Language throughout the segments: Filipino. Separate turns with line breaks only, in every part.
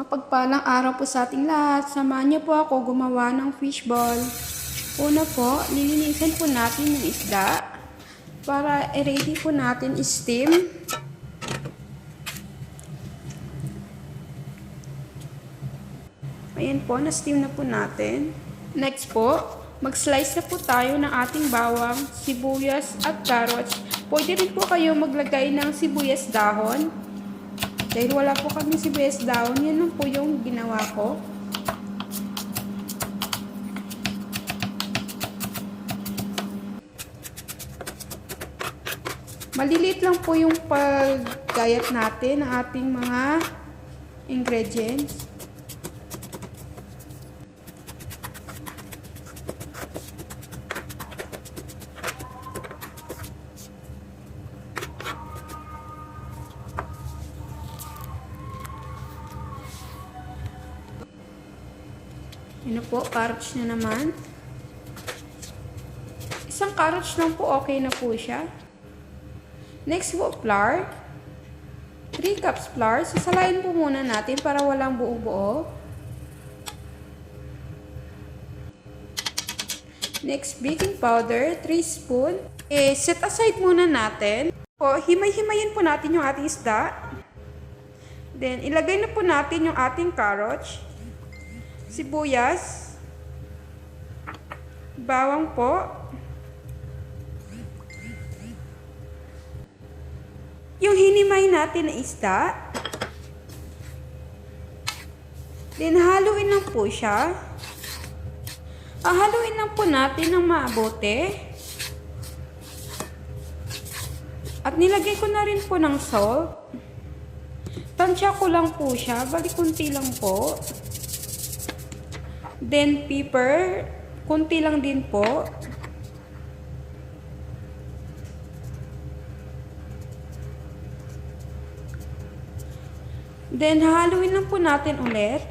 Mapagpalang araw po sa ating lahat. Samahan niyo po ako gumawa ng fishball. Una po, lilinisan po natin yung isda para i-ready po natin steam. Ayan po, na-steam na po natin. Next po, mag-slice na po tayo ng ating bawang, sibuyas at carrots. Pwede rin po kayo maglagay ng sibuyas dahon. Dahil wala po kami sibuyas dahon, yan lang po yung ginawa ko. Maliliit lang po yung paggayat natin ng ating mga ingredients. Ano po, carrots na naman. Isang carrots lang po, okay na po siya. Next po, flour. 3 cups flour. Sasalayin po muna natin para walang buo-buo. Next, baking powder, 3 spoon. Set aside muna natin. Himay-himayin po natin yung ating isda. Then, ilagay na po natin yung ating carrots, sibuyas, bawang po, yung hinimay natin na isda, then haluin lang po siya. Haluin lang po natin ng mabuti. At nilagay ko na rin po ng salt. Tansya ko lang po siya, bali kunti lang po. Then pepper, kunti lang din po. Then haluin lang po natin ulit.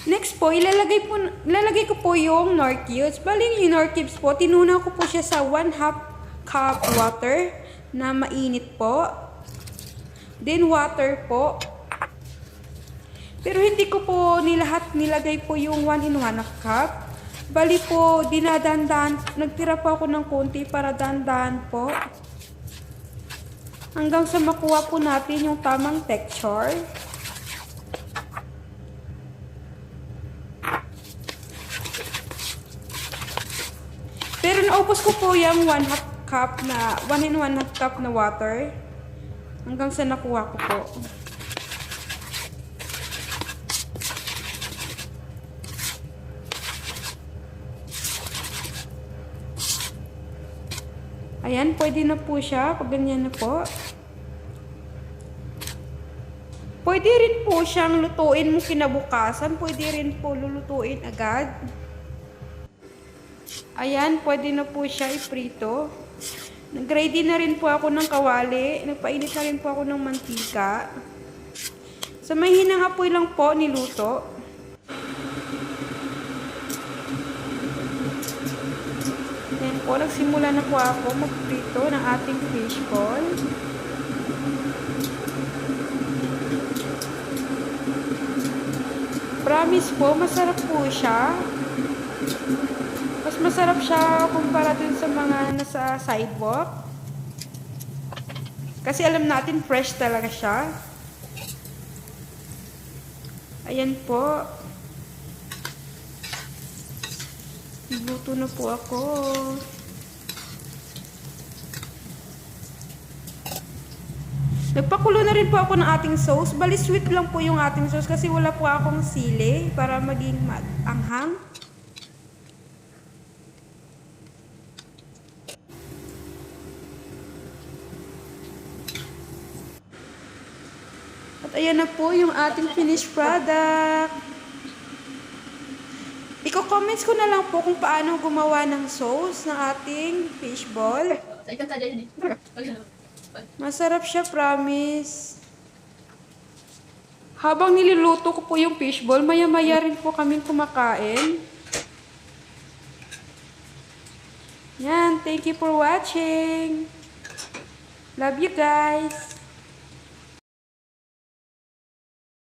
Next po, ilalagay ko po yung Knorr cubes. Bali yung Knorr cubes po, tinuna ko po siya sa 1/2 cup water na mainit po. Then water po. Pero hindi ko po nilagay po yung 1 cup. Bali po, dinadandan, nagtira po ako ng konti para dandan po. Hanggang sa makuha po natin yung tamang texture. Pero naubos ko po yung 1/2 cup na 1 cup na water hanggang sa nakuha ko po. Ayan, pwede na po siya pag ganyan na po. Pwede rin po siyang lutuin mo kinabukasan, pwede rin po lulutuin agad. Ayan, pwede na po siya iprito. Nag-ready na rin po ako ng kawali. Nagpainit na rin po ako ng mantika. Sa may hinang apoy lang po niluto. Ayan po, nagsimula na po ako magprito ng ating fishball. Promise po, masarap po siya. Mas masarap siya kumpara dun sa mga nasa sidewalk. Kasi alam natin fresh talaga siya. Ayan po. Luto na po ako. Nagpakulo na rin po ako ng ating sauce. Bali sweet lang po yung ating sauce kasi wala po akong sili para maging anghang. At ayan na po yung ating finished product. Iko-comments ko na lang po kung paano gumawa ng sauce ng ating fishball. Masarap siya, promise. Habang niluluto ko po yung fishball, maya-maya rin po kaming kumakain. Yan, thank you for watching. Love you guys.